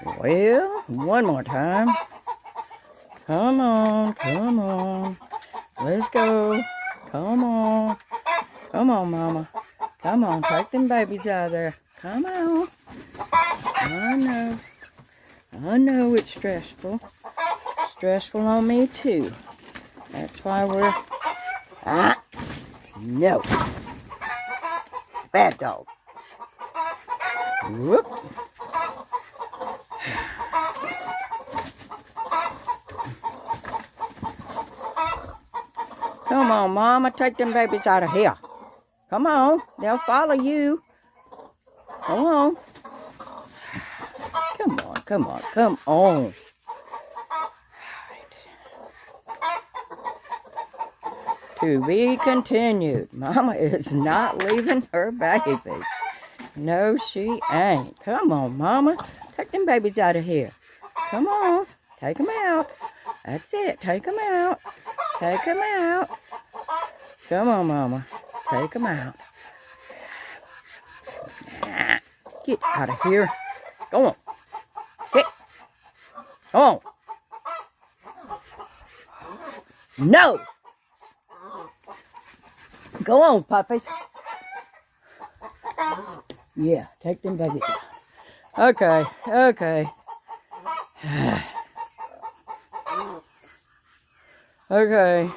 Well, one more time. Come on, come on. Let's go. Come on. Come on, Mama. Come on, take them babies out of there. Come on. I know. I know it's stressful. Stressful on me, too. That's why we're... No. Bad dog. Whoop. Come on, Mama. Take them babies out of here. Come on. They'll follow you. Come on. Come on, come on, come on. To be continued. Mama is not leaving her babies. No, she ain't. Come on, Mama. Take them babies out of here. Come on. Take them out. That's it. Take them out. Take them out. Come on, Mama. Take them out. Get out of here. Go on. Get. Come on. No. Go on, puppies. Yeah, take them babies out. Okay, okay. Okay.